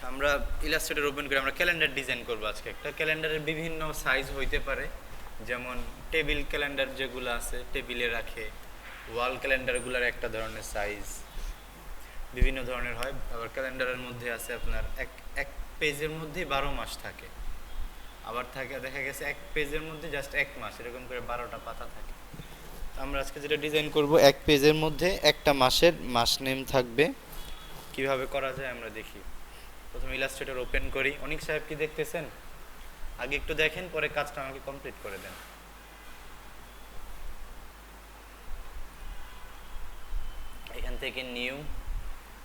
আমরা Illustrator open করে আমরা ক্যালেন্ডার ডিজাইন করব আজকে। একটা ক্যালেন্ডারের বিভিন্ন সাইজ হইতে পারে, যেমন টেবিল ক্যালেন্ডার যেগুলো আছে টেবিলে রাখে, ওয়াল ক্যালেন্ডারগুলোর একটা ধরনের সাইজ বিভিন্ন ধরনের হয়। আবার ক্যালেন্ডারের মধ্যে আছে আপনার এক এক পেজের মধ্যে 12 মাস থাকে, আবার থাকে দেখা গেছে এক পেজের মধ্যে জাস্ট 1 মাস, এরকম করে 12টা পাতা থাকে। আমরা আজকে যেটা ডিজাইন করব, এক পেজের মধ্যে একটা মাসের মাস নেম থাকবে। কিভাবে করা যায় আমরা দেখি। প্রথমে ইলাস্ট্রেটর ওপেন করি। অনিক সাহেব কি দেখতেছেন? আগে একটু দেখেন, পরে কাজটা আমাকে কমপ্লিট করে দেন। এখান থেকে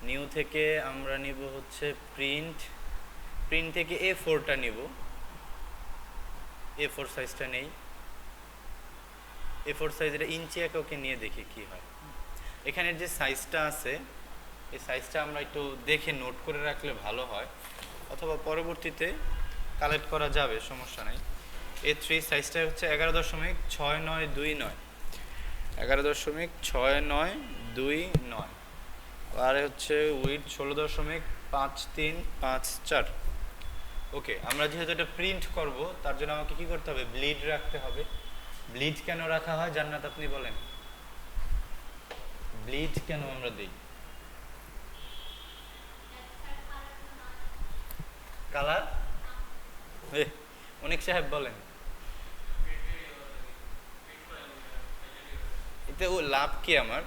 নিউ থেকে আমরা নিব হচ্ছে প্রিন্ট থেকে A4টা নিব। A4 সাইজটা নেই, A4 সাইজের ইঞ্চি এককে নিয়ে দেখি কি হয়। এখানের যে সাইজটা আছে এই সাইজটা আমরা একটু দেখে নোট করে রাখলে ভালো হয়, অথবা পরবর্তীতে কালেক্ট করা যাবে, সমস্যা নাই। A3 সাইজটা হচ্ছে 11.6929, 11.6929, আর হচ্ছে উইথ 16.5354। ওকে, আমরা যেহেতু এটা প্রিন্ট করব তার জন্য আমাকে কি করতে হবে? ব্লিড রাখতে হবে। ব্লিড কেন রাখা হয় জান্নাত, আপনি বলেন? ব্লিড কেন আমরা দিই? কালার অনেক সাহেব বলেন। এতে ও লাভ কি আমার?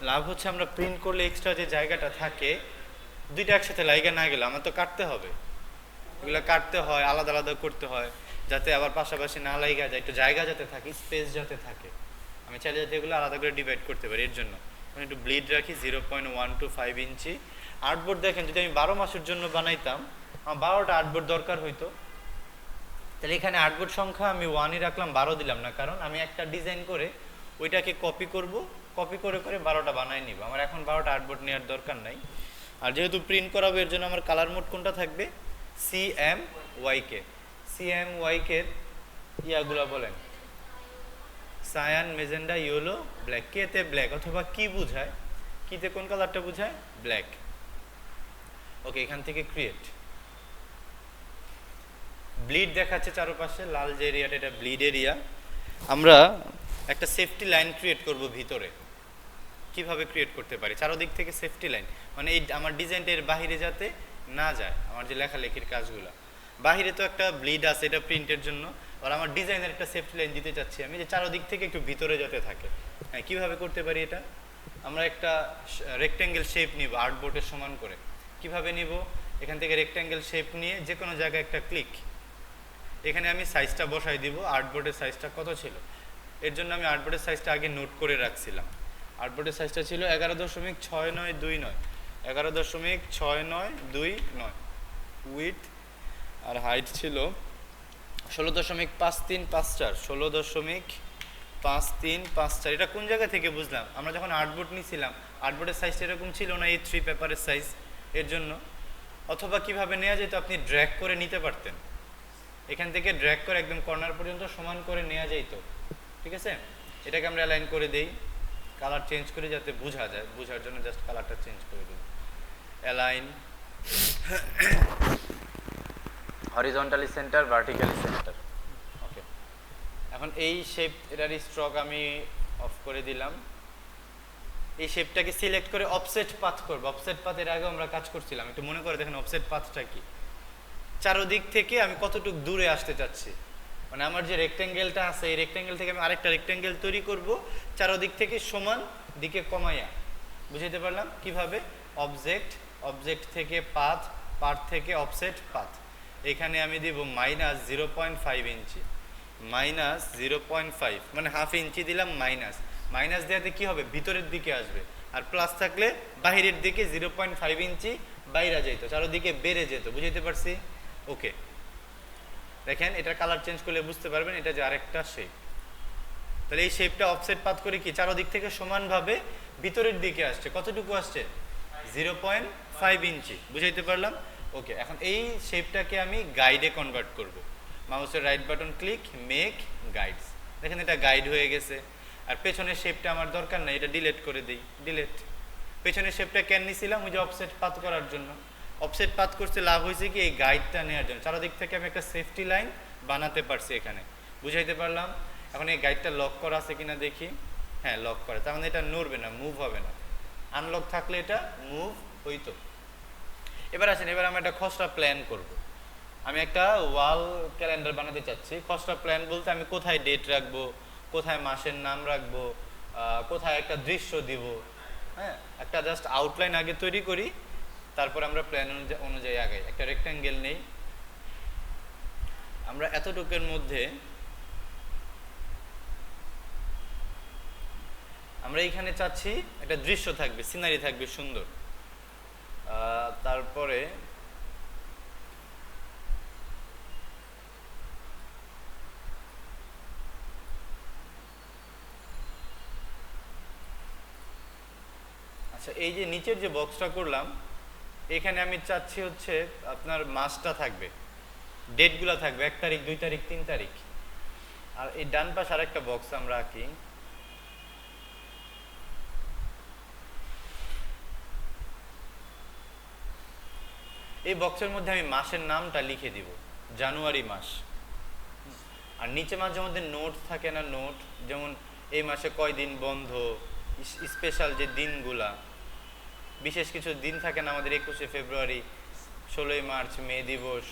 লাভ হচ্ছে আমরা প্রিন্ট করলে এক্সট্রা যে জায়গাটা থাকে, দুইটা একসাথে লাইগা না গেলে আমার তো কাটতে হবে, এগুলো কাটতে হয়, আলাদা আলাদা করতে হয়, যাতে আবার পাশাপাশি না লাইগা যায়, একটু জায়গা যাতে থাকে, স্পেস যাতে থাকে। আমি চাইলে যাতে এগুলো আলাদা করে ডিভাইড করতে পারি, এর জন্য আমি একটু ব্লিড রাখি 0.125 ইঞ্চি। আর্টবোর্ড দেখেন, যদি আমি 12 মাসের জন্য বানাইতাম আমার 12টা আর্টবোর্ড দরকার হইতো। তাহলে এখানে আর্টবোর্ড সংখ্যা আমি 1ই রাখলাম, 12 দিলাম না, কারণ আমি একটা ডিজাইন করে ওইটাকে কপি করব, কপি করে করে 12টা বানাই নিব। আমার এখন 12টা আর্টবোর্ড নেওয়ার দরকার নাই। আর যেহেতু প্রিন্ট করাবো এর জন্য আমার কালার মোড কোনটা থাকবে? CMYK। CMYK ইয়াগুলো বলেন, সায়ান, মেজেন্ডা, ইয়েলো, ব্ল্যাক। কেতে ব্ল্যাক, অথবা কি বোঝায়, কিতে কোন কালারটা বোঝায়? ব্ল্যাক। ওকে, এখান থেকে ক্রিয়েট। ব্লিড দেখাচ্ছে চারপাশে, লাল যে এরিয়াটা এটা ব্লিড এরিয়া। আমরা একটা সেফটি লাইন ক্রিয়েট করব ভিতরে। কিভাবে ক্রিয়েট করতে পারি? চারদিক থেকে সেফটি লাইন, মানে এই আমার ডিজাইনটা এর বাইরে যাতে না যায়, আমার যে লেখালেখির কাজগুলো। বাইরে তো একটা ব্লিড আছে, এটা প্রিন্টের জন্য, আর আমার ডিজাইনের একটা সেফটি লাইন দিতে চাচ্ছি আমি, যে চারদিক থেকে একটু ভিতরে যাতে থাকে। হ্যাঁ, কিভাবে করতে পারি এটা? আমরা একটা রেক্ট্যাঙ্গেল শেপ নিব আর্টবোর্ডের সমান করে। কিভাবে নিব? এখান থেকে রেক্ট্যাঙ্গেল শেপ নিয়ে যে কোনো জায়গায় একটা ক্লিক, এখানে আমি সাইজটা বসাই দিব। আর্টবোর্ডের সাইজটা কত ছিল? এর জন্য আমি আর্টবোর্ডের সাইজটা আগে নোট করে রাখছিলাম। আর্টবোর্ডের সাইজটা ছিল 11.6929, 11.6929 উইথ, আর হাইট ছিল 16.5354, 16.5354। এটা কোন জায়গা থেকে বুঝলাম? আমরা যখন আর্টবোর্ড নিয়েছিলাম আর্টবোর্ডের সাইজটা এরকম ছিল না, A3 পেপারের সাইজ, এর জন্য। অথবা কিভাবে নেওয়া যেত, আপনি ড্র্যাগ করে নিতে পারতেন, এখান থেকে ড্র্যাগ করে একদম কর্নার পর্যন্ত সমান করে নেওয়া যেত। ঠিক আছে, এটাকে আমরা অ্যালাইন করে দেই, কালার চেঞ্জ করে যাতে বোঝা যায়, বোঝার জন্য জাস্ট কালারটা চেঞ্জ করে দিই। Align, horizontally centre, vertically centre. Okay, এখন এই শেপ, এটার স্ট্রোক আমি অফ করে দিলাম। এই শেপটাকে সিলেক্ট করে অফসেট পাথ করব। অফসেট পাথ এর আগে আমরা কাজ করছিলাম, একটু মনে করে দেখেন অফসেট পাথটা কি। চারদিক থেকে আমি কতটুকু দূরে আসতে চাচ্ছি, মানে আমার যে রেক্ট্যাঙ্গেলটা আছে এই রেক্ট্যাঙ্গেল থেকে আমি আরেকটা রেক্ট্যাঙ্গেল তৈরি করব, চারদিক থেকে সমান দিকে কমাইয়া। বুঝাইতে পারলাম কিভাবে? অবজেক্ট থেকে পাথ, পাথ থেকে অফসেট পাথ। এখানে আমি দিব -0.5 ইঞ্চি, -0.5 মানে হাফ ইঞ্চি দিলাম। মাইনাস দেওয়াতে কি হবে? ভিতরের দিকে আসবে, আর প্লাস থাকলে বাহিরের দিকে 0.5 ইঞ্চি বাইরে যেত, চারদিকে বেড়ে যেত। বুঝাইতে পারছি? ওকে, দেখেন এটার কালার চেঞ্জ করলে বুঝতে পারবেন এটা যে আরেকটা শেপ। তাহলে এই শেপটা অফসেট পাথ করে কি চারদিক থেকে সমানভাবে ভিতরের দিকে আসছে। কতটুকু আসছে? 0.5 ইঞ্চি। বুঝাইতে পারলাম? ওকে, এখন এই শেপটাকে আমি গাইডে কনভার্ট করব। মাউসের right button click, make guides. দেখেন এটা গাইড হয়ে গেছে। আর পেছনের শেপটা আমার দরকার নাই, এটা ডিলিট করে দিই, ডিলিট। পেছনের শেপটা কেন নিছিলাম? ওই যে অফসেট পাত করার জন্য। অফসেট পাত করতে লাভ হয়েছে কি, এই গাইডটা নেওয়ার জন্য চারদিক থেকে আমি একটা সেফটি লাইন বানাতে পারছি এখানে, বুঝাইতে পারলাম? এখন এই গাইডটা লক করা আছে কিনা দেখি। হ্যাঁ, লক করা, তার মানে এটা নড়বে না, মুভ হবে না। আনলক থাকলে এটা মুভ হইতো। এবার আসেন, এবার আমি একটা খসড়া প্ল্যান করব। আমি একটা ওয়াল ক্যালেন্ডার বানাতে চাচ্ছি। খসড়া প্ল্যান বলতে আমি কোথায় ডেট রাখবো, কোথায় মাসের নাম রাখবো, কোথায় একটা দৃশ্য দিব, হ্যাঁ, একটা জাস্ট আউটলাইন আগে তৈরি করি, তারপর আমরা প্ল্যান অনুযায়ী আগাই। একটা রেক্ট্যাঙ্গেল নেই, আমরা এতটুকুর মধ্যে আমরা এইখানে চাচ্ছি একটা দৃশ্য থাকবে, সিনারি থাকবে সুন্দর। তারপরে আচ্ছা, এই যে নিচের যে বক্সটা করলাম, এখানে আমি চাচ্ছি হচ্ছে আপনার মাসটা থাকবে, ডেটগুলো থাকবে, 1 তারিখ, 2 তারিখ, 3 তারিখ। আর এই ডান পাশে আরেকটা বক্স আমরা আঁকি। এই বক্সের মধ্যে আমি মাসের নামটা লিখে দিব, জানুয়ারি মাস। আর নিচে মাঝে মধ্যে নোট থাকে না, নোট, যেমন এই মাসে কয় দিন বন্ধ, স্পেশাল যে দিনগুলা, বিশেষ কিছু দিন থাকে না আমাদের, 21শে ফেব্রুয়ারি, 16ই মার্চ, মে দিবস।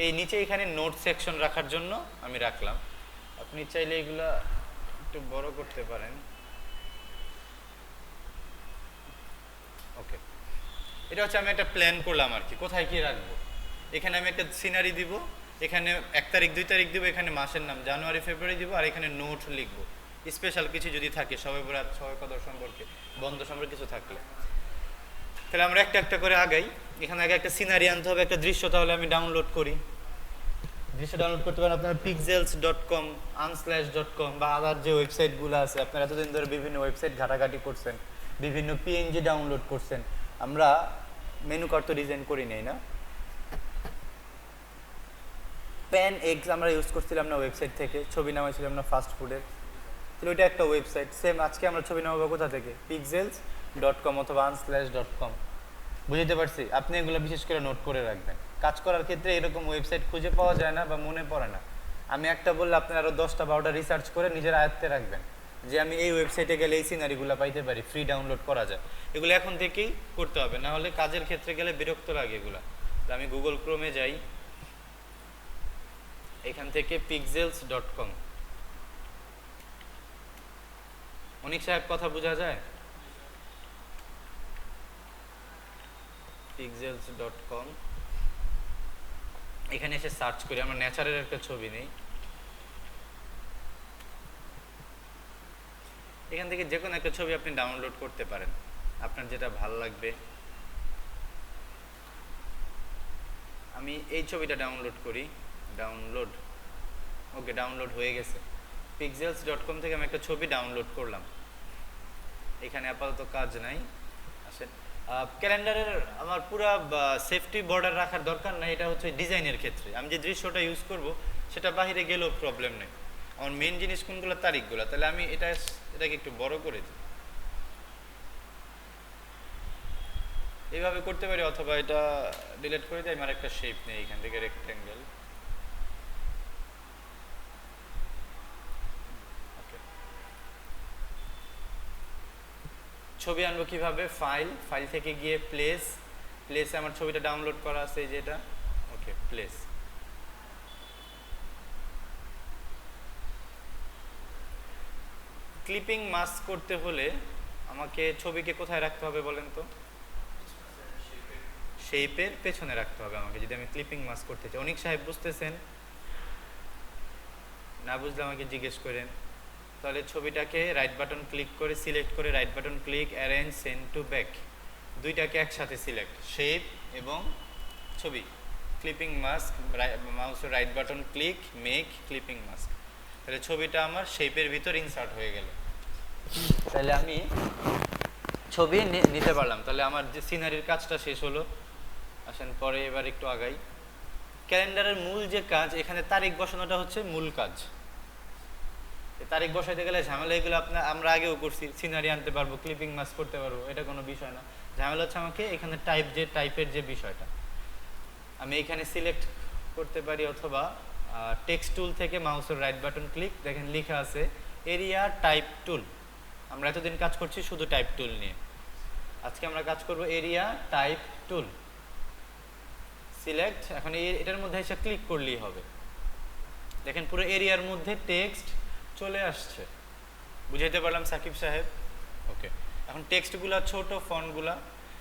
এই নিচে এখানে নোট সেকশন রাখার জন্য আমি রাখলাম। আপনি চাইলে এগুলা একটু বড় করতে পারেন। ওকে, এটা হচ্ছে আমি একটা প্ল্যান করলাম আর কি, কোথায় কি রাখবো। এখানে আমি একটা সিনারি দিব, এখানে 1 তারিখ, 2 তারিখ দিব, এখানে মাসের নাম জানুয়ারি, ফেব্রুয়ারি দিব, আর এখানে নোট লিখবো, স্পেশাল কিছু যদি থাকে, সবে বরাত, সবে কদর সম্পর্কে, বন্ধ সম্পর্কে কিছু থাকলে। তাহলে আমরা একটা একটা করে আগাই। এখানে আগে একটা সিনারি আনতে হবে, একটা দৃশ্য, তাহলে আমি ডাউনলোড করি। দৃশ্য ডাউনলোড করতে পারেন আপনারা pixels.com, unsplash.com বা আদার যে ওয়েবসাইটগুলো আছে। আপনারা এতদিন ধরে বিভিন্ন ওয়েবসাইট ঘাটাঘাটি করছেন, বিভিন্ন পিএনজি ডাউনলোড করছেন। আমরা মেনু কার্ড তো ডিজাইন করি নাই না, প্যান এগস আমরা ইউজ করছিলাম না ওয়েবসাইট থেকে, ছবি নামাইছিলাম না ফাস্ট ফুডের। তাহলে ওইটা একটা ওয়েবসাইট, সেম আজকে আমরা ছবি নামাবো কোথা থেকে, pixels.com অথবা unsplash.com। বুঝতে পারছি? আপনি এগুলো বিশেষ করে নোট করে রাখবেন, কাজ করার ক্ষেত্রে এরকম ওয়েবসাইট খুঁজে পাওয়া যায় না বা মনে পড়ে না। আমি একটা বললে আপনি আরও 10টা 12টা রিসার্চ করে নিজের আয়ত্তে রাখবেন, যে আমি এই ওয়েবসাইটে গেলে এই সিনারিগুলো পাইতে পারি, ফ্রি ডাউনলোড করা যায়। এগুলো এখন থেকেই করতে হবে, না হলে কাজের ক্ষেত্রে গেলে বিরক্ত লাগে এগুলো। আমি গুগল ক্রোমে যাই, এখান থেকে pixels.com। অনিক সাহেব, কথা বোঝা যায়? pixels.com, এখানে এসে সার্চ করি, আমরা নেচারের একটা ছবি নেই, এখান থেকে যে কোনো একটা ছবি আপনি ডাউনলোড করতে পারেন, আপনার যেটা ভালো লাগবে। আমি এই ছবিটা ডাউনলোড করি, ডাউনলোড, ওকে, ডাউনলোড হয়ে গেছে। pixels.com থেকে আমি একটা ছবি ডাউনলোড করলাম, এখানে আপাতত কাজ নাই। আসেন, ক্যালেন্ডারের আমার পুরা সেফটি বর্ডার রাখার দরকার নাই, এটা হচ্ছে ডিজাইনের ক্ষেত্রে। আমি যে দৃশ্যটা ইউজ করব সেটা বাইরে গেলেও প্রবলেম নেই। আমার মেন জিনিস কোনগুলো, তারিখগুলো। তাহলে আমি এটাকে একটু বড় করে দিই, এইভাবে করতে পারি, অথবা এটা ডিলিট করে দিই। আমার একটা শেপ নেই, এখান থেকে রেক্ট্যাঙ্গেল। ছবি আনবো কিভাবে, ফাইল থেকে গিয়ে প্লেসে আমার ছবিটা ডাউনলোড করা আছে, যেটা, ওকে, প্লেস। ক্লিপিং মাস্ক করতে হলে আমাকে ছবিকে কোথায় রাখতে হবে বলেন তো? শেপের পেছনে রাখতে হবে আমাকে, যদি আমি ক্লিপিং মাস্ক করতে চাই। অনিক সাহেব, বুঝতেছেন? না বুঝলে আমাকে জিজ্ঞেস করেন। তাহলে ছবিটাকে রাইট বাটন ক্লিক করে, সিলেক্ট করে, right button click, arrange, send to back, দুইটাকে একসাথে সিলেক্ট, শেপ এবং ছবি, ক্লিপিং মাস্ক, মাউসের right button click, make clipping mask. তাহলে ছবিটা আমার শেপের ভিতর ইনসার্ট হয়ে গেল। তাহলে আমি ছবি নিতে পারলাম। তাহলে আমার যে সিনারির কাজটা শেষ হলো। আসেন পরে এবার একটু আগাই। ক্যালেন্ডারের মূল যে কাজ, এখানে তারিখ বসানোটা হচ্ছে মূল কাজ। তারিখ বসাইতে গেলে ঝামেলা এগুলো আমরা আগেও করছি, সিনারি আনতে পারবো, ক্লিপিং মাস করতে পারবো, এটা কোনো বিষয় না। ঝামেলা হচ্ছে আমাকে এখানে টাইপের যে বিষয়টা আমি এখানে সিলেক্ট করতে পারি, অথবা টেক্সট টুল থেকে মাউসের রাইট বাটন ক্লিক, দেখেন লেখা আছে এরিয়া টাইপ টুল। আমরা এতদিন কাজ করছি শুধু টাইপ টুল নিয়ে, আজকে আমরা কাজ করব এরিয়া টাইপ টুল। সিলেক্ট, এখন এটার মধ্যে এসে ক্লিক করলেই হবে। দেখেন পুরো এরিয়ার মধ্যে টেক্সট চলে আসছে, বুঝাইতে পারলাম সাকিব সাহেব? ওকে, এখন টেক্সটগুলো ছোট, ফন্টগুলা,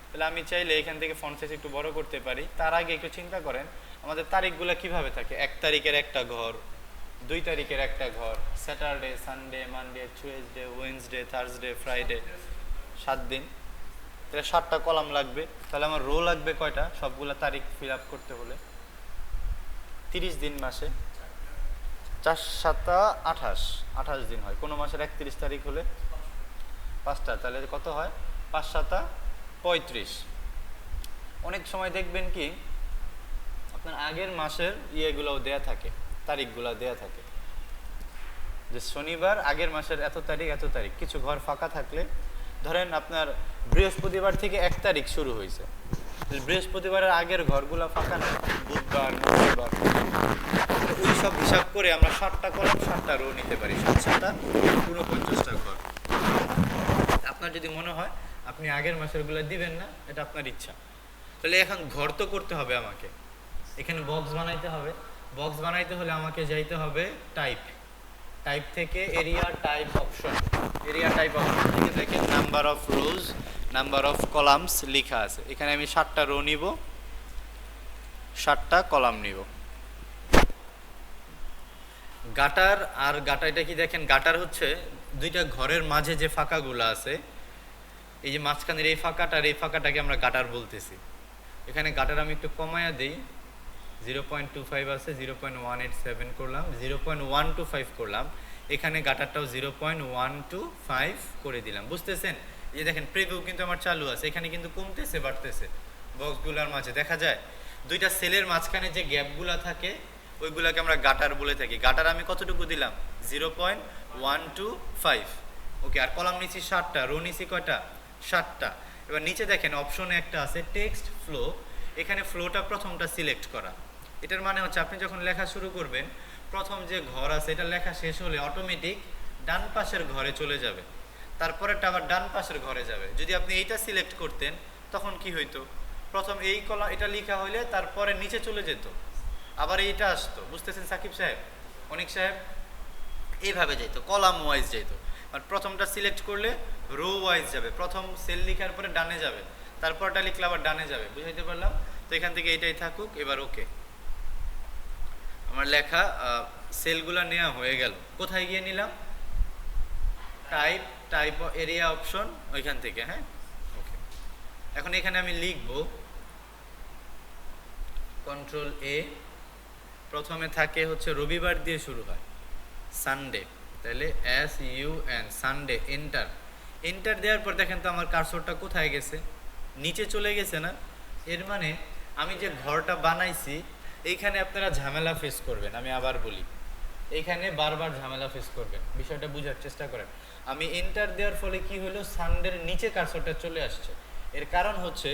তাহলে আমি চাইলে এখান থেকে ফন্ট সাইজ একটু বড় করতে পারি। তার আগে একটু চিন্তা করেন আমাদের তারিখগুলো কিভাবে থাকে। 1 তারিখের একটা ঘর, 2 তারিখের একটা ঘর, Saturday, Sunday, Monday, Tuesday, Wednesday, Thursday, Friday, 7 দিন। তাহলে 7টা কলাম লাগবে। তাহলে আমার রো লাগবে কয়টা? সবগুলা তারিখ ফিল আপ করতে হলে 30 দিন মাসে, 4 7 28 দিন হয়। কোনো মাসের 31 তারিখ হলে 5টা, তাহলে কত হয়? 5 7 35। অনেক সময় দেখবেন কি আপনার আগের মাসের ইয়েগুলোও দেয়া থাকে, তারিখগুলো দেয়া থাকে, যে শনিবার আগের মাসের এত তারিখ এত তারিখ। কিছু ঘর ফাঁকা থাকলে, ধরেন আপনার বৃহস্পতিবার থেকে 1 তারিখ শুরু হয়েছে, বৃহস্পতিবারের আগের ঘরগুলো ফাঁকা না, বুধবার, মঙ্গলবার, ওই সব হিসাব করে আমরা 7টা কলাম 7টা রো নিতে পারি, 7 7 49টা ঘর। আপনার যদি মনে হয় আপনি আগের মাসেরগুলো দিবেন না, এটা আপনার ইচ্ছা। তাহলে এখন ঘর তো করতে হবে আমাকে, এখানে বক্স বানাইতে হবে। বক্স বানাইতে হলে আমাকে যাইতে হবে টাইপ থেকে area type option. Area type option থেকে দেখেন number of rose, number of columns লেখা আছে। এখানে আমি 7টা রো নিব, 7টা কলাম নিব। গাটার আর গাটারটা কি দেখেন, গাটার হচ্ছে দুইটা ঘরের মাঝে যে ফাঁকাগুলো আছে, এই যে মাঝখানের এই ফাঁকাটার এই ফাঁকাটাকে আমরা গাটার বলতেছি। এখানে গাটার আমি একটু কমায়া দিই, 0.25 আছে, 0.187 করলাম, 0.125 করলাম। এখানে গাটারটাও 0.125 করে দিলাম। বুঝতেছেন? এই যে দেখেন প্রিভিউ কিন্তু আমার চালু আছে, এখানে কিন্তু কমতেছে বাড়তেছে বক্সগুলোর মাঝে দেখা যায়। দুইটা সেলের মাঝখানে যে গ্যাপগুলো থাকে ওইগুলোকে আমরা গাটার বলে থাকি। গাটার আমি কতটুকু দিলাম? 0.125। ওকে, আর কলাম নিচ্ছি 7টা, রো নিচ্ছি কয়টা? 7টা। এবার নিচে দেখেন অপশনে একটা আছে টেক্সট ফ্লো, এখানে ফ্লোটা প্রথমটা সিলেক্ট করা। এটার মানে হচ্ছে আপনি যখন লেখা শুরু করবেন, প্রথম যে ঘর আছে এটা লেখা শেষ হলে অটোমেটিক ডান পাশের ঘরে চলে যাবে, তারপরেটা আবার ডান পাশের ঘরে যাবে। যদি আপনি এইটা সিলেক্ট করতেন তখন কি হইতো? প্রথম এই কলাম এটা লেখা হইলে তারপরে নিচে চলে যেত, আবার এইটা আসতো। বুঝতেছেন সাকিব সাহেব, অনিক সাহেব? এইভাবে যেত, কলাম ওয়াইজ যেত। আর প্রথমটা সিলেক্ট করলে রো ওয়াইজ যাবে, প্রথম সেল লেখার পরে ডানে যাবে, তারপরটা লিখলে আবার ডানে যাবে। বুঝাইতে পারলাম? তো এখান থেকে এইটাই থাকুক। এবার ওকে, আমার লেখা সেলগুলা নেওয়া হয়ে গেল। কোথায় গিয়ে নিলাম? টাইপ এরিয়া অপশন, ওইখান থেকে। হ্যাঁ, ওকে। এখন এখানে আমি লিখব কন্ট্রোল এ, প্রথমে থাকে হচ্ছে রবিবার দিয়ে শুরু হয়, সানডে, তাহলে SUN, সানডে, এন্টার দেওয়ার পর দেখেন তো আমার কার্সরটা কোথায় গেছে? নিচে চলে গেছে না? এর মানে আমি যে ঘরটা বানাইছি এইখানে আপনারা ঝামেলা ফেস করবেন। আমি আবার বলি, এইখানে বারবার ঝামেলা ফেস করবেন, বিষয়টা বোঝার চেষ্টা করেন। আমি এন্টার দেওয়ার ফলে কি হলো, সানডের নিচে কার্সরটা চলে আসছে। এর কারণ হচ্ছে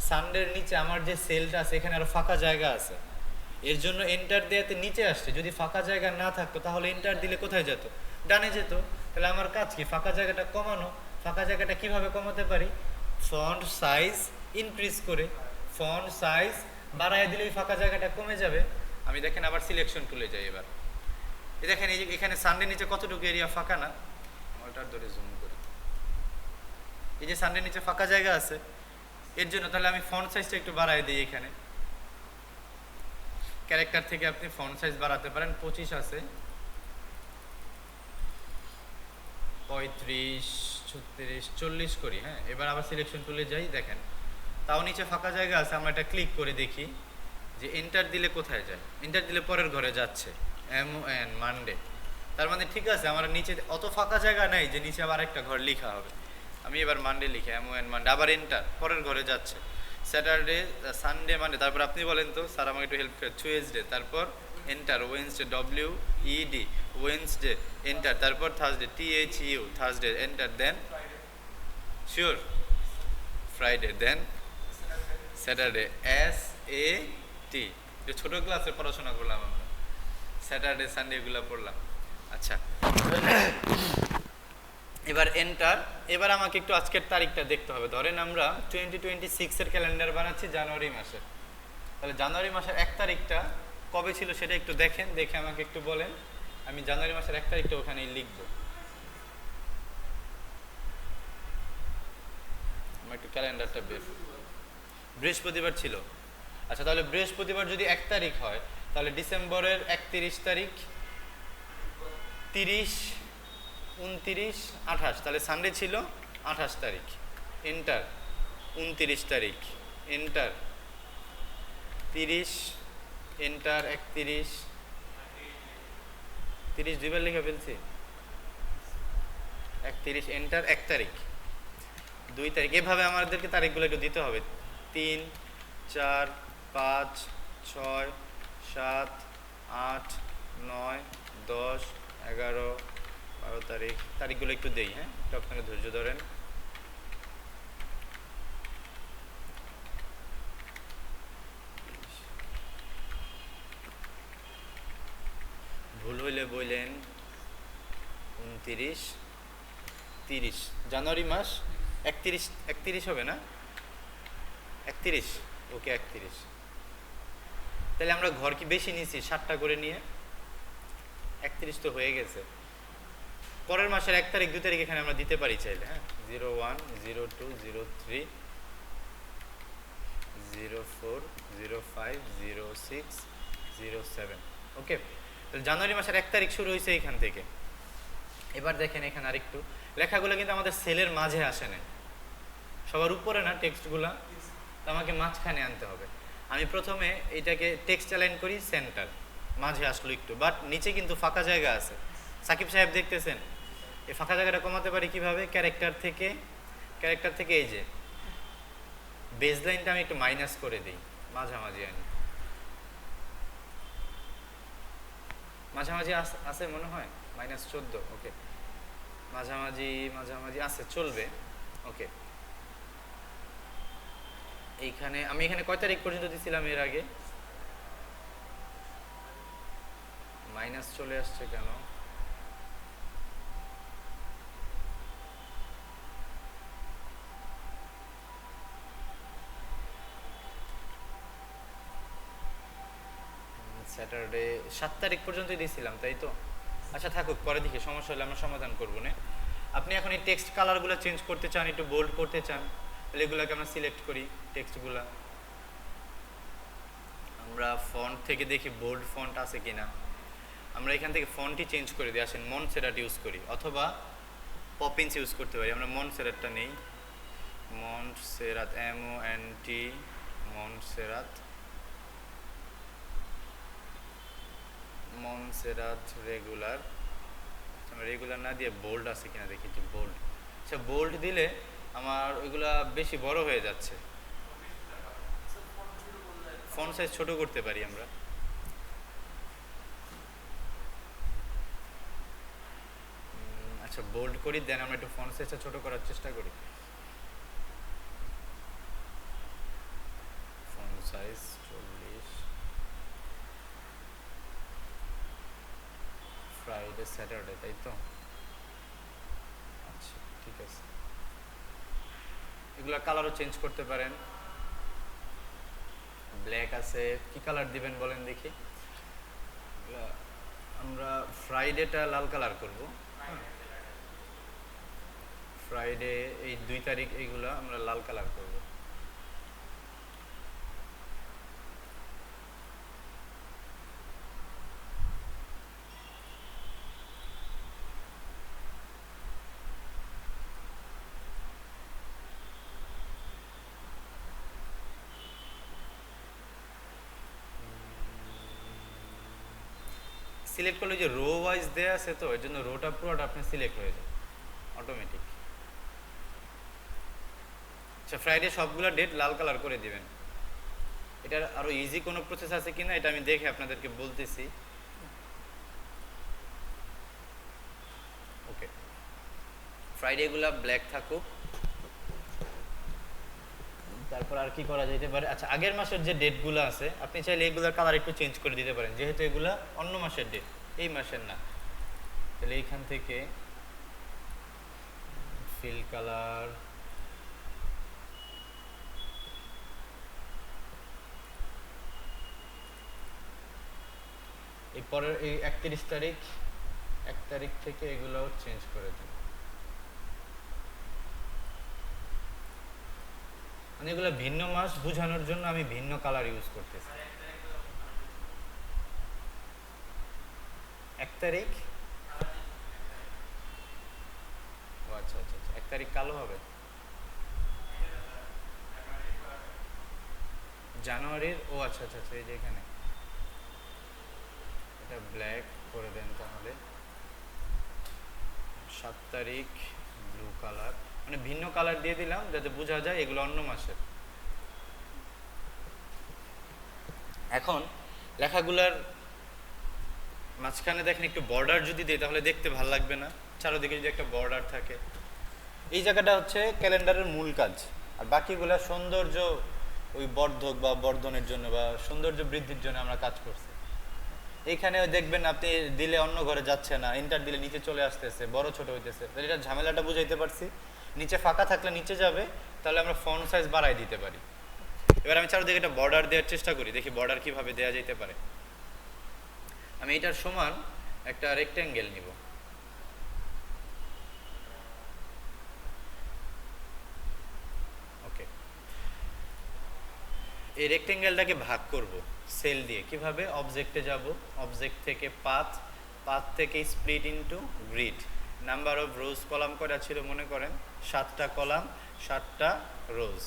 সানডের নিচে আমার যে সেলটা আছে এখানে আরো ফাঁকা জায়গা আছে, এর জন্য এন্টার দেওয়াতে নিচে আসছে। যদি ফাঁকা জায়গা না থাকতো তাহলে এন্টার দিলে কোথায় যেত? ডানে যেত। তাহলে আমার কাজ কি? ফাঁকা জায়গাটা কমানো। ফাঁকা জায়গাটা কিভাবে কমাতে পারি? ফন্ট সাইজ ইনক্রিজ করে, ফন্ট সাইজ বাড়ায় দিলে ওই ফাঁকা জায়গাটা কমে যাবে। আমি দেখেন আবার সিলেকশন টুলে যাই। এবার দেখেন এই যে এখানে সানডে নিচে কতটুকু এরিয়া ফাঁকা না, ওটার ধরে জুম করি, এই যে সানডে নিচে ফাঁকা জায়গা আছে, এর জন্য তাহলে আমি ফন্ট সাইজটা একটু বাড়ায় দিই। এখানে ক্যারেক্টার থেকে আপনি ফন্ট সাইজ বাড়াতে পারেন, 25 আছে, 35, 36, 40 করি। হ্যাঁ, এবার আবার সিলেকশন টুলে যাই, দেখেন তাও নিচে ফাঁকা জায়গা আছে। আমরা এটা ক্লিক করে দেখি যে এন্টার দিলে কোথায় যায়। এন্টার দিলে পরের ঘরে যাচ্ছে, MON, মানডে। তার মানে ঠিক আছে, আমার নিচে অত ফাঁকা জায়গা নাই যে নিচে আবার একটা ঘর লেখা হবে। আমি এবার মানডে লিখি, MON, মানডে, আবার এন্টার, পরের ঘরে যাচ্ছে। স্যাটারডে, সানডে, মানডে, তারপর আপনি বলেন তো স্যার আমাকে একটু হেল্প করে, টিউসডে, তারপর enter Wednesday WED Wednesday enter, তারপর থার্সডে THU থার্সডে এন্টার, দেন শিওর ফ্রাইডে, দেন স্যাটারডে SAT। যে ছোট ক্লাসে পড়াশোনা করলাম আমরা, স্যাটারডে সানডে এগুলো পড়লাম। আচ্ছা এবার এন্টার। এবার আমাকে একটু আজকের তারিখটা দেখতে হবে। ধরেন আমরা 2026-এর ক্যালেন্ডার বানাচ্ছি জানুয়ারি মাসে, তাহলে জানুয়ারি মাসের 1 তারিখটা কবে ছিল সেটা একটু দেখেন, দেখে আমাকে একটু বলেন। আমি জানুয়ারি মাসের 1 তারিখটা ওখানেই লিখবো। আমার একটু ক্যালেন্ডারটা বৃহস্পতিবার ছিল। আচ্ছা তাহলে বৃহস্পতিবার যদি 1 তারিখ হয়, তাহলে ডিসেম্বরের 31 তারিখ, 30, 29, 28, তাহলে সানডে ছিল 28 তারিখ এন্টার, 29 তারিখ এন্টার, 30 এন্টার, 31, 30 দুইবার লিখে ফেলছি, 31 এন্টার, 1 তারিখ, 2 তারিখ। এভাবে আমাদেরকে তারিখগুলো একটু দিতে হবে। 3, 4, 5, 6, 7, 8, 9, 10, 11, 12 তারিখ। তারিখগুলো একটু দেই, হ্যাঁ একটু আপনারা ধৈর্য ধরেন। ভুল হইলে বললেন। 29, 30 জানুয়ারি মাস 31 হবে না? 31 ওকে 31। তাহলে আমরা ঘর কি বেশি নিয়েছি 7টা করে নিয়ে? 31 তো হয়ে গেছে। পরের মাসের 1 তারিখ 2 তারিখ এখানে আমরা দিতে পারি চাইলে, হ্যাঁ 01, 02, 03, 04, 05, 06, 07। ওকে, তাহলে জানুয়ারি মাসের 1 তারিখ শুরু হয়েছে এইখান থেকে। এবার দেখেন এখানে আরেকটু লেখাগুলো কিন্তু আমাদের সেলের মাঝে আসে না, সবার উপরে না টেক্সটগুলা, তো আমাকে মাঝখানে আনতে হবে। আমি প্রথমে এইটাকে টেক্সট অ্যালাইন করি সেন্টার, মাঝে আসলো একটু, বাট নিচে কিন্তু ফাঁকা জায়গা আছে। সাকিব সাহেব দেখতেছেন, এই ফাঁকা জায়গাটা কমাতে পারি কিভাবে? ক্যারেক্টার থেকে এই যে বেস লাইনটা আমি একটু মাইনাস করে দিই, মাঝামাঝি আনি। মাঝামাঝি আছে মনে হয় -14। ওকে, মাঝামাঝি আছে, চলবে। ওকে, এইখানে আমি এখানে কয় তারিখ পর্যন্ত দিছিলাম এর আগে? মাইনাস চলে আসছে কেন? স্যাটারডে 7 তারিখ পর্যন্তই দিয়েছিলাম, তাই তো? আচ্ছা থাকুক, পরে দেখি, সমস্যা হলে আমরা সমাধান করবো না। আপনি এখন এই টেক্সট কালারগুলো চেঞ্জ করতে চান, একটু বোল্ড করতে চান, তাহলে এগুলোকে আমরা সিলেক্ট করি টেক্সটগুলো। আমরা ফন্ট থেকে দেখি বোল্ড ফন্ট আছে কিনা। আমরা এখান থেকে ফন্টই চেঞ্জ করে দিই, আসেন মনসেরাট ইউজ করি, অথবা পপিন্স ইউজ করতে পারি। আমরা মনসেরাটটা নেই, মনসেরাট MONT, মনসেরাট রেগুলার। আমরা রেগুলার না দিয়ে বোল্ড আছে কিনা দেখি, যে বোল্ড। আচ্ছা বোল্ড দিলে আমার ওইগুলা বেশি বড় হয়ে যাচ্ছে, ফন্ট সাইজ ছোট করতে পারি আমরা। আচ্ছা বোল্ড করি, দেন আমরা একটু ফন্ট সাইজটা ছোট করার চেষ্টা করি। Font size 40। ফ্রাইডে স্যাটারডে, তাই তো? আচ্ছা ঠিক আছে, এগুলা কালারও চেঞ্জ করতে পারেন। ব্ল্যাক আছে, কি কালার দিবেন বলেন দেখি। আমরা ফ্রাইডেটা লাল কালার করব। ফ্রাইডে এই 2 তারিখ এইগুলা আমরা লাল কালার করব। সিলেক্ট করলে যে রো ওয়াইজ দেয়া আছে, তো এর জন্য রোটা পুরোটা আপনি সিলেক্ট হয়ে যায় অটোমেটিক। আচ্ছা ফ্রাইডে সবগুলা ডেট লাল কালার করে দিবেন। এটার আরো ইজি কোনো প্রসেস আছে কিনা এটা আমি দেখে আপনাদেরকে বলতেছি। ওকে, ফ্রাইডেগুলা ব্ল্যাক থাকুক। তারপর আর কি করা যেতে পারে? আচ্ছা, আগের মাসের যে ডেটগুলো আছে আপনি চাইলে এগুলোর কালার একটু চেঞ্জ করে দিতে পারেন, যেহেতু এগুলা অন্য মাসের ডেট, এই মাসের না। তাহলে এইখান থেকে ফিল কালার, এই পরের এই 31 তারিখ, 1 তারিখ থেকে এগুলোও চেঞ্জ করে দিন। মানে এগুলো ভিন্ন মাস বোঝানোর জন্য আমি ভিন্ন কালার ইউজ করতেছি। 1 তারিখ, ও আচ্ছা আচ্ছা আচ্ছা, 1 তারিখ কালো হবে। জানুয়ারির, ও আচ্ছা আচ্ছা আচ্ছা, এই যে এখানে এটা ব্ল্যাক করে দেন তাহলে। 7 তারিখ ব্লু কালার, মানে ভিন্ন কালার দিয়ে দিলাম যাতে বোঝা যায় এগুলো অন্য মাসের। এখন লেখাগুলার মাঝখানে দেখেন একটু বর্ডার যদি দেয় তাহলে দেখতে ভালো লাগবে না? চারদিকে যদি একটা বর্ডার থাকে। এই জায়গাটা হচ্ছে ক্যালেন্ডারের মূল কাজ, আর বাকিগুলা সৌন্দর্য, ওই বর্ধক বা বর্ধনের জন্য বা সৌন্দর্য বৃদ্ধির জন্য আমরা কাজ করছি। এইখানে দেখবেন আপনি দিলে অন্য ঘরে যাচ্ছে না, এন্টার দিলে নিচে চলে আসতেছে, বড় ছোট হইতেছে, তাহলে এটা ঝামেলাটা বুঝাইতে পারছি। নিচে ফাঁকা থাকলে নিচে যাবে, তাহলে আমরা ফন্ট সাইজ বাড়াই দিতে পারি। এবার আমি চারদিকে একটা বর্ডার দেওয়ার চেষ্টা করি, দেখি বর্ডার কিভাবে দেওয়া যেতে পারে। আমি এটার সমান একটা রেক্ট্যাঙ্গেল নিব। ওকে, এই রেক্ট্যাঙ্গেলটাকে ভাগ করব সেল দিয়ে। কিভাবে? অবজেক্টে যাব, অবজেক্ট থেকে পাথ, পাথ থেকে split into grid. Number of rose column করা ছিল মনে করেন 7টা কলাম, 7টা রোজ।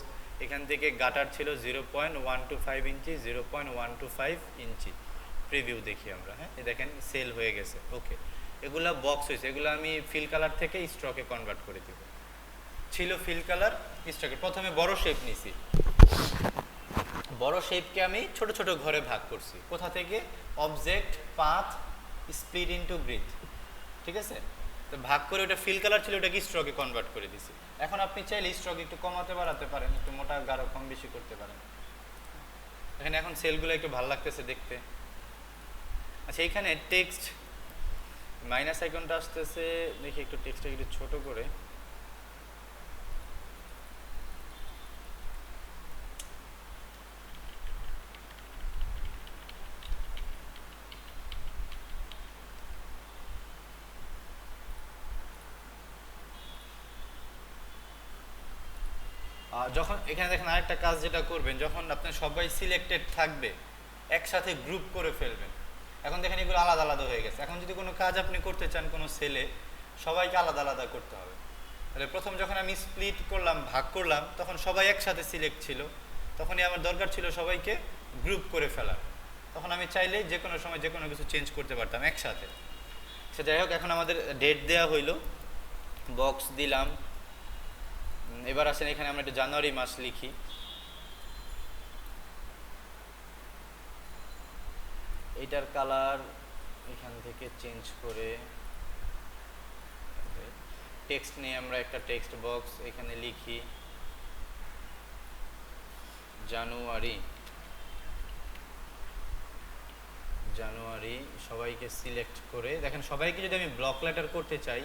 এখান থেকে গাটার ছিল 0.125 ইঞ্চি, 0.125 ইঞ্চি। প্রিভিউ দেখি আমরা। হ্যাঁ, এই দেখেন সেল হয়ে গেছে। ওকে, এগুলা বক্স হয়েছে, এগুলো আমি ফিল কালার থেকে স্ট্রকে কনভার্ট করে দিব। ছিল ফিল কালার স্ট্রকে, প্রথমে বড় শেপ নিছি, বড় শেপকে আমি ছোট ছোট ঘরে ভাগ করছি। কোথা থেকে? Object, path, split into grid. ঠিক আছে, তো ভাগ করে ওটা ফিল কালার ছিল, ওটাকে স্ট্রকে কনভার্ট করে দিছি। এখন আপনি চাইলে স্ট্রক একটু কমাতে বাড়াতে পারেন, একটু মোটা গাঢ় কম বেশি করতে পারেন। এখানে এখন সেলগুলো একটু ভালো লাগতেছে দেখতে। আচ্ছা, এইখানে টেক্সট মাইনাস আইকনটা আসতেছে, দেখি একটু টেক্সটটা একটু ছোট করে। যখন এখানে দেখেন আরেকটা কাজ যেটা করবেন, যখন আপনার সবাই সিলেক্টেড থাকবে একসাথে গ্রুপ করে ফেলবেন। এখন দেখেন এগুলো আলাদা আলাদা হয়ে গেছে। এখন যদি কোনো কাজ আপনি করতে চান কোনো সেলে, সবাইকে আলাদা আলাদা করতে হবে। তাহলে প্রথম যখন আমি স্প্লিট করলাম, ভাগ করলাম, তখন সবাই একসাথে সিলেক্ট ছিল, তখনই আমার দরকার ছিল সবাইকে গ্রুপ করে ফেলা। তখন আমি চাইলে যে কোনো সময় যে কোনো কিছু চেঞ্জ করতে পারতাম একসাথে। সে যাই হোক, এখন আমাদের ডেট দেওয়া হইলো, বক্স দিলাম। এবার আসেন এখানে আমরা একটা জানুয়ারি মাস লিখি। এটার কালার এখান থেকে চেঞ্জ করে টেক্সট নিয়ে আমরা একটা টেক্সট বক্স এখানে লিখি জানুয়ারি। জানুয়ারি সবাইকে সিলেক্ট করে দেখেন, সবাইকে যদি আমি ব্লক লেটার করতে চাই,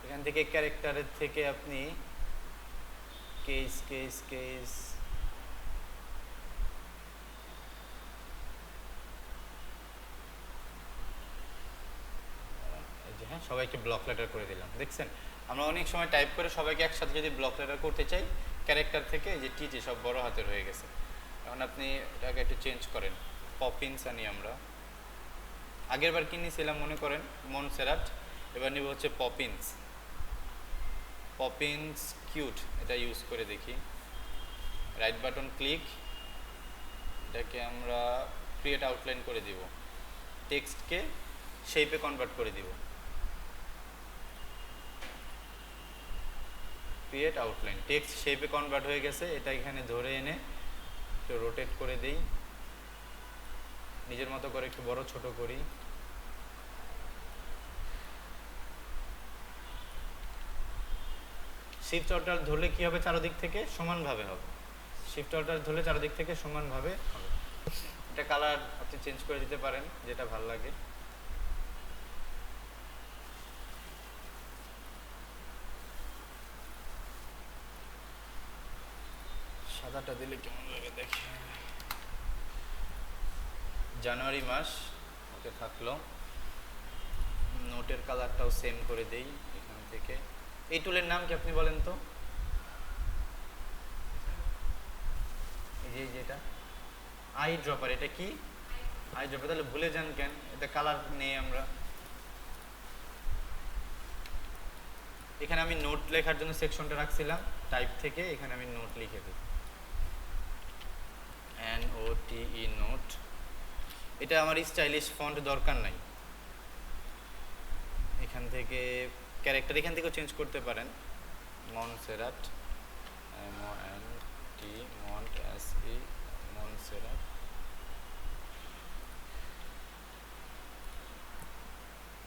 এখান থেকে ক্যারেক্টারের থেকে আপনি কেস কেস কেস হ্যাঁ, সবাইকে ব্লক লেটার করে দিলাম। দেখছেন, আমরা অনেক সময় টাইপ করে সবাইকে একসাথে যদি ব্লক লেটার করতে চাই, ক্যারেক্টার থেকে এই যে টি সব বড় হাতের হয়ে গেছে। এখন আপনি এটাকে একটু চেঞ্জ করেন, পপিন্স আনি আমরা। আগের বার কি নিয়েছিলাম মনে করেন? মনসেরাট। এবার নিব হচ্ছে পপিন্স। পপিন্স কিউট, এটা ইউজ করে দেখি। রাইট বাটন ক্লিক, এটাকে আমরা ক্রিয়েট আউটলাইন করে দিব, টেক্সটকে শেপে কনভার্ট করে দিব। ক্রিয়েট আউটলাইন, টেক্সট শেপে কনভার্ট হয়ে গেছে। এটা এখানে ধরে এনে একটু একটু রোটেট করে দেই, নিজের মতো করে একটু বড় ছোট করি। শিফট অল্টার ধরলে কি হবে, চারদিক থেকে সমানভাবে হবে। শিফট অল্টার ধরলে চারদিক থেকে সমানভাবে হবে। এটা কালার আপনি চেঞ্জ করে দিতে পারেন যেটা ভালো লাগে। সাদাটা দিলে কেমন লাগে দেখে। জানুয়ারি মাস ওকে থাকলো। নোটের কালারটাও সেম করে দেই এখান থেকে। এই টুলের নাম কি আপনি বলেন তো? এই যে যেটা আই ড্রপার, এটা কি আই ড্রপার? তাহলে ভুলে যান কেন, এটা কালার নেই আমরা। এখানে আমি নোট লেখার জন্য সেকশনটা রাখছিলাম, টাইপ থেকে এখানে আমি নোট লিখে দিই, NOTE নোট। এটা আমার স্টাইলিশ ফন্ট দরকার নাই। এখান থেকে ক্যারেক্টার এখান থেকেও চেঞ্জ করতে পারেন। Montserrat, MONT mont SE Montserrat.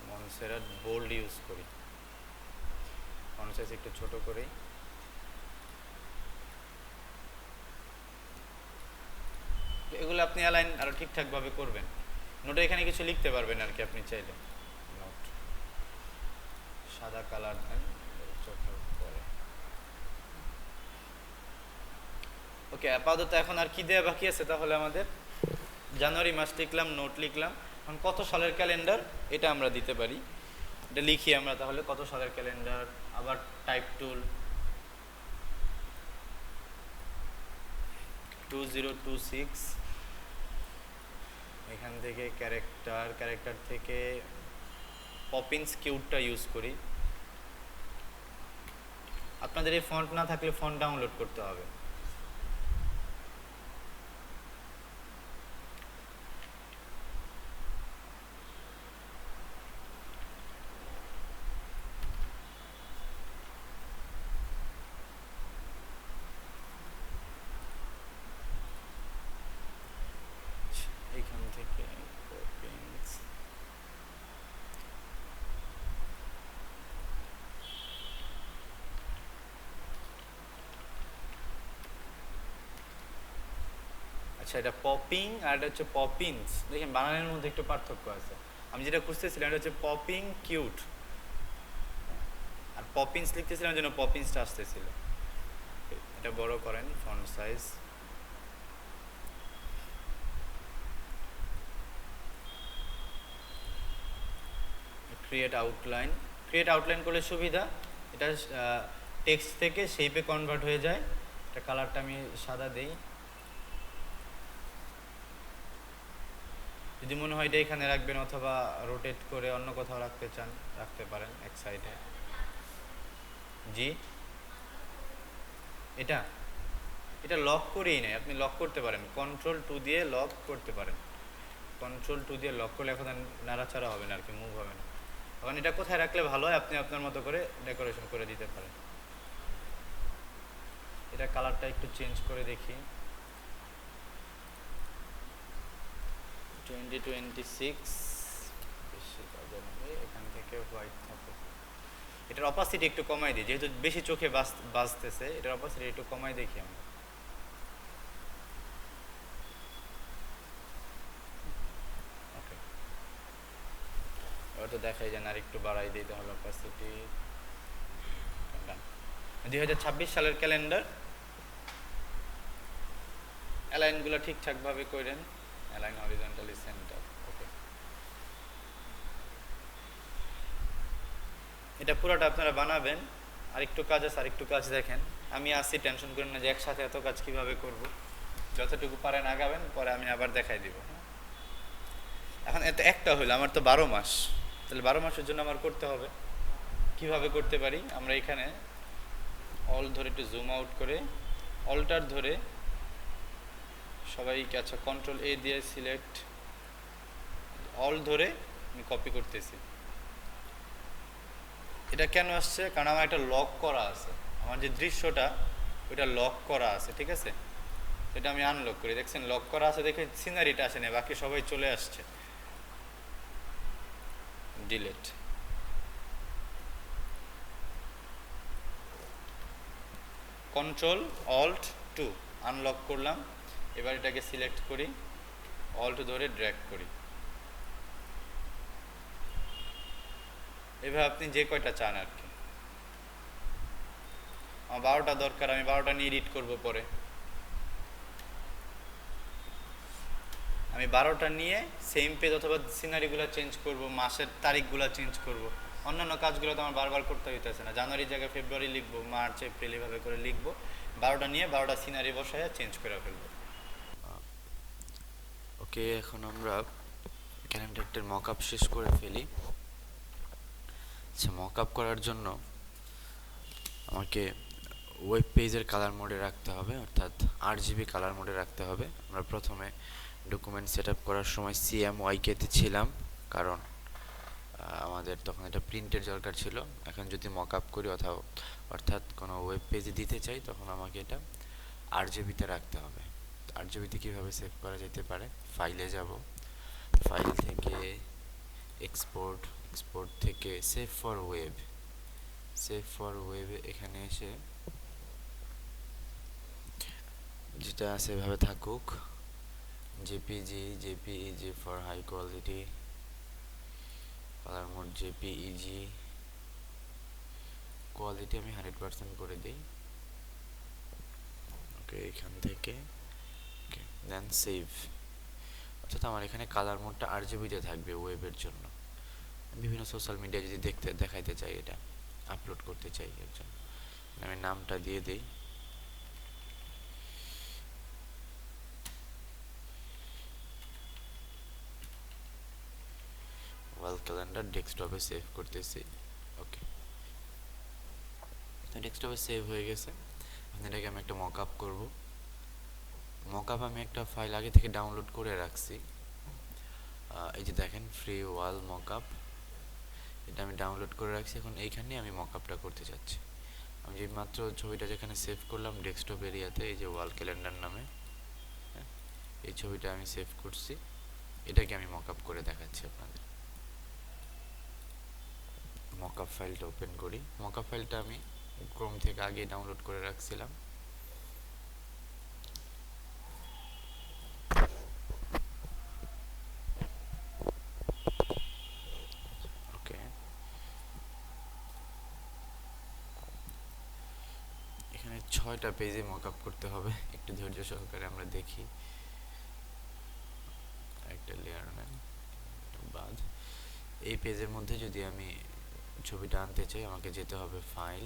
Montserrat bold use করি, ফন্ট সাইজ একটু ছোট করি। এগুলো আপনি অ্যালাইন আরো ঠিকঠাক ভাবে করবেন। নোটে এখানে কিছু লিখতে পারবেন আর কি আপনি চাইলে। নোট সাদা কালার দেন চোখের পরে। ওকে, আপাতত এখন আর কি দেয়া বাকি আছে তাহলে আমাদের? জানুয়ারি মাস লিখলাম, নোট লিখলাম। এখন কত সালের ক্যালেন্ডার এটা আমরা দিতে পারি। এটা লিখি আমরা তাহলে, কত সালের ক্যালেন্ডার। আবার টাইপ টুল 2026। এখান থেকে ক্যারেক্টার থেকে পপিন্স কিউটটা ইউজ করি। আপনাদের এই ফন্ট না থাকলে ফন্ট ডাউনলোড করতে হবে। এখান থেকে পপিন্স, আচ্ছা এটা পপিং আর এটা হচ্ছে পপিন্স। দেখেন বানানের মধ্যে একটু পার্থক্য আছে। আমি যেটা খুঁজতেছিলাম এটা হচ্ছে পপিং কিউট, আর পপিন্স লিখতেছিলাম যেন পপিন্সটা আসতেছিল। এটা বড় করেন ফন্ট সাইজ। ক্রিয়েট আউটলাইন করলে সুবিধা, এটা টেক্সট থেকে শেপে কনভার্ট হয়ে যায়। এটা কালারটা আমি সাদা দেই। যদি মনে হয় এটা এখানে রাখবেন অথবা রোটেট করে অন্য কোথাও রাখতে চান রাখতে পারেন এক সাইডে। জি এটা লক করেই নেই, আপনি লক করতে পারেন, Ctrl+2 দিয়ে লক করতে পারেন। Ctrl+2 দিয়ে লক করলে এখন নাড়াচাড়া হবে না আর কি, মুভ হবে না। এখন এটা কোথায় রাখলে ভালো হয় আপনি আপনার মতো করে ডেকোরেশন করে দিতে পারেন। এটা কালারটা একটু চেঞ্জ করে দেখি। 2026 এখান থেকে হোয়াইট থাকে। এটার অপাসিটি একটু কমাই দিই, যেহেতু বেশি চোখে বাজতেছে, এটার অপাসিটি একটু কমাই দেখি আমরা। ওকে, ওটা দেখাই যান, আর একটু বাড়াই দিই তাহলে অপাসিটি। 2026 সালের ক্যালেন্ডার। অ্যালাইনগুলো ঠিকঠাকভাবে করেন, অ্যালাইন হরিজন্টালি সেন্টার। ওকে, এটা পুরোটা আপনারা বানাবেন। আরেকটু কাজ আছে, আরেকটু কাজ দেখেন। আমি আসি, টেনশন করেন না যে একসাথে এত কাজ কিভাবে করব। যতটুকু পারেন আগাবেন, পরে আমি আবার দেখাই দিব। এখন এত একটা হইলো, আমার তো 12 মাস, তাহলে 12 মাসের জন্য আমার করতে হবে। কিভাবে করতে পারি আমরা? এখানে অল ধরে একটু জুম আউট করে, অল্টার ধরে সবাইকে, আচ্ছা Ctrl+A দিয়ে সিলেক্ট, অল ধরে আমি কপি করতেছি। এটা কেন আসছে? কারণ আমার একটা লক করা আছে, আমার যে দৃশ্যটা ওইটা লক করা আছে, ঠিক আছে? এটা আমি আনলক করি, দেখছেন লক করা আছে দেখে সিনারিটা আসে না, বাকি সবাই চলে আসছে। Delete. Control alt two unlock করলাম। এবার এটাকে সিলেক্ট করি, অল্ট ধরে ড্র্যাগ করি। এভাবে আপনি যে কয়টা চান আর কি। আমার 12টা দরকার, আমি 12টা নিয়ে এডিট করব পরে। আমি 12টা নিয়ে সেম পেজ অথবা সিনারিগুলো চেঞ্জ করব, মাসের তারিখগুলো চেঞ্জ করব। অন্যান্য কাজগুলো তো আমার বারবার করতে হইতেছে না, জানুয়ারির জায়গায় ফেব্রুয়ারি লিখবো, মার্চ এপ্রিল এভাবে করে লিখবো। 12টা নিয়ে 12টা সিনারি বসায় চেঞ্জ করে ফেলবো। ওকে, এখন আমরা ক্যালেন্ডারটার মক আপ শেষ করে ফেলি। আচ্ছা, মক আপ করার জন্য আমাকে ওয়েব পেজের কালার মোডে রাখতে হবে, অর্থাৎ RGB কালার মোডে রাখতে হবে। আমরা প্রথমে ডকুমেন্ট সেট আপ করার সময় CMYK-তে ছিলাম, কারণ আমাদের তখন এটা প্রিন্টের দরকার ছিল। এখন যদি মক আপ করি অর্থাৎ কোনো ওয়েব পেজে দিতে চাই, তখন আমাকে এটা RGB-তে রাখতে হবে। RGB-তে কীভাবে সেভ করা যেতে পারে? ফাইলে যাব, ফাইল থেকে এক্সপোর্ট, এক্সপোর্ট থেকে save for web, save for ওয়েবে এখানে এসে যেটা আছে এভাবে থাকুক, JPG for high quality, colour mode JPEG, quality আমি 100% করে দিই। ওকে, এখান থেকে ওকে, দেন সেভ। অর্থাৎ আমার এখানে কালার মোডটা RGB-তে থাকবে ওয়েবের জন্য। বিভিন্ন সোশ্যাল মিডিয়া যদি দেখাইতে চাই, এটা আপলোড করতে চাই এর জন্য আমি নামটা দিয়ে দিই ওয়াল ক্যালেন্ডার। ডেস্কটপে সেভ করতেছি। ওকে, তো ডেস্কটপে সেভ হয়ে গেছে। এটাকে আমি একটা মক আপ করবো। মক আপ আমি একটা ফাইল আগে থেকে ডাউনলোড করে রাখছি, এই যে দেখেন ফ্রি ওয়াল মক আপ, এটা আমি ডাউনলোড করে রাখছি। এখন এইখানে আমি মক আপটা করতে চাচ্ছি। আমি যে মাত্র ছবিটা যেখানে সেভ করলাম ডেস্কটপ এরিয়াতে, এই যে ওয়াল ক্যালেন্ডার নামে, এই ছবিটা আমি সেভ করছি, এটাকে আমি মক আপ করে দেখাচ্ছি আপনাদের। মক আপ ফাইলটা ওপেন করি। মক আপ ফাইলটা আমি ক্রোম থেকে আগে ডাউনলোড করে রাখছিলাম। ওকে, এখানে 6টা পেজে মক আপ করতে হবে, একটু ধৈর্য সহকারে আমরা দেখি। একটা লেয়ার নেন বাদ। এই পেজের মধ্যে যদি আমি ছবিটা আনতে চাই, আমাকে যেতে হবে ফাইল,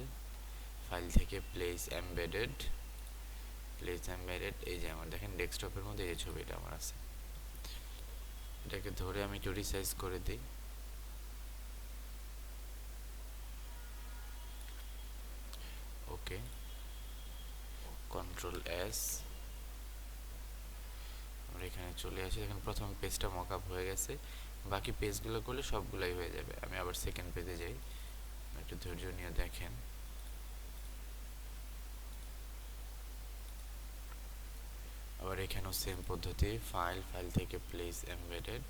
ফাইল থেকে প্লেস এমবেডেড, প্লেস এমবেডেড। এই যে আমার দেখেন ডেস্কটপের মধ্যে এই ছবিটা আমার আছে। এটাকে ধরে আমি একটু রিসাইজ করে দিই। ওকে, Ctrl+S, আমরা এখানে চলে আসি। দেখেন প্রথম পেজটা মক আপ হয়ে গেছে, বাকি পেজগুলো করলে সবগুলাই হয়ে যাবে। আমি আবার সেকেন্ড পেজে যাই, একটু ধৈর্য নিয়ে দেখেন। আবার এখানেও সেম পদ্ধতি, ফাইল, ফাইল থেকে প্লেস এমবেডেড,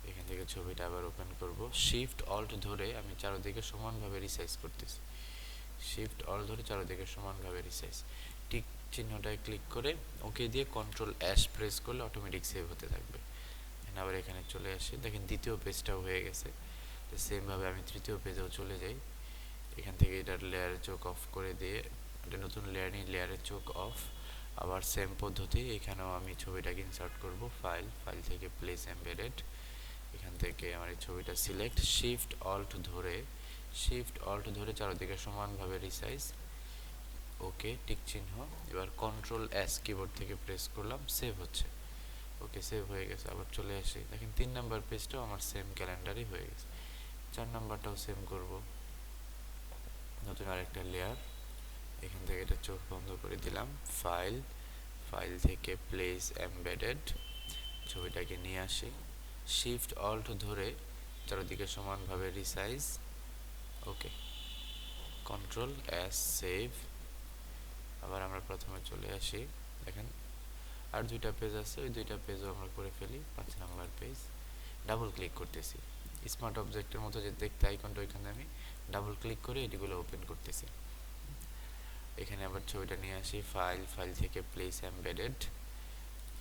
এখান থেকে ছবিটা আবার ওপেন করব। শিফট অল্ট ধরে আমি চারদিকে সমানভাবে রিসাইজ করতেছি, শিফট অল্ট ধরে চারদিকে সমানভাবে রিসাইজ। টিক চিহ্নটায় ক্লিক করে ওকে দিয়ে Ctrl+S প্রেস করলে অটোমেটিক সেভ হতে থাকবে। আবার এখানে চলে আসি, দেখেন দ্বিতীয় পেজটাও হয়ে গেছে। তো সেমভাবে আমি তৃতীয় পেজেও চলে যাই। এখান থেকে এটার লেয়ারের চোখ অফ করে দিয়ে একটা নতুন লেয়ার নিয়ে লেয়ারের চোখ অফ। আবার সেম পদ্ধতি, এখানেও আমি ছবিটাকে ইনসার্ট করব, ফাইল, ফাইল থেকে প্লেস এমবেডেড, এখান থেকে আমার এই ছবিটা সিলেক্ট, শিফট অল্ট ধরে চারদিকে সমানভাবে রিসাইজ। ওকে, টিক চিহ্ন। এবার Ctrl+S কিবোর্ড থেকে প্রেস করলাম, সেভ হচ্ছে। ওকে, সেভ হয়ে গেছে। আবার চলে আসি, দেখেন 3 নাম্বার পেজটাও আমার সেম ক্যালেন্ডারই হয়ে গেছে। 4 নাম্বারটাও সেম করব, নতুন আরেকটা লেয়ার, এখান থেকে এটা চোখ বন্ধ করে দিলাম, ফাইল, ফাইল থেকে প্লেস এমবেডেড, ছবিটাকে নিয়ে আসি, শিফট অল্ট ধরে চারদিকে সমানভাবে রিসাইজ। ওকে, Ctrl+S সেভ। আবার আমরা প্রথমে চলে আসি, দেখেন আর দুইটা পেজ আছে, ওই দুইটা পেজও আমরা করে ফেলি। 5 নাম্বার পেজ, ডাবল ক্লিক করতেছি। স্মার্ট অবজেক্টের মতো যে দেখতে আইকনটা, ওইখানে আমি ডাবল ক্লিক করে এটিগুলো ওপেন করতেছি। এখানে আবার ছবিটা নিয়ে আসি, ফাইল থেকে প্লেস এমবেডেড,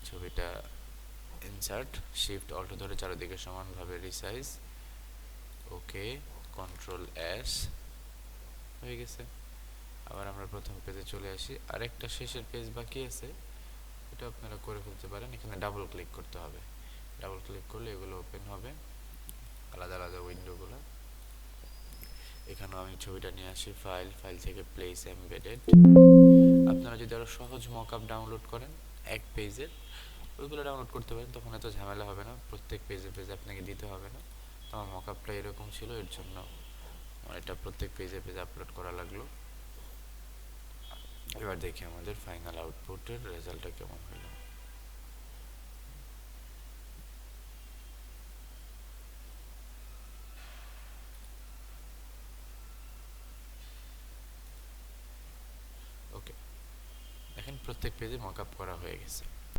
ছবিটা ইনসার্ট, শিফট অল্ট ধরে চারিদিকে সমানভাবে রিসাইজ, ওকে, কন্ট্রোল এস, হয়ে গেছে। আবার আমরা প্রথম পেজে চলে আসি, আরেকটা শেষের পেজ বাকি আছে, এটা আপনারা করে ফেলতে পারেন। এখানে ডাবল ক্লিক করতে হবে, ডাবল ক্লিক করলে এগুলো ওপেন হবে, আলাদা আলাদা উইন্ডোগুলো। এখানেও আমি ছবিটা নিয়ে আসি, ফাইল থেকে প্লেস এমবেডেড। আপনারা যদি আরো সহজ মকআপ ডাউনলোড করেন এক পেজের, ওইগুলো ডাউনলোড করতে পারেন, তখন এত ঝামেলা হবে না, প্রত্যেক পেজে আপনাকে দিতে হবে না। তো আমার মকআপটা এরকম ছিল, এর জন্য আমার এটা প্রত্যেক পেজে আপলোড করা লাগলো। এবার দেখি আমাদের ফাইনাল আউটপুটের রেজাল্টটা কেমন হলো। ওকে, দেখেন প্রত্যেক পেজে মকআপ করা হয়ে গেছে।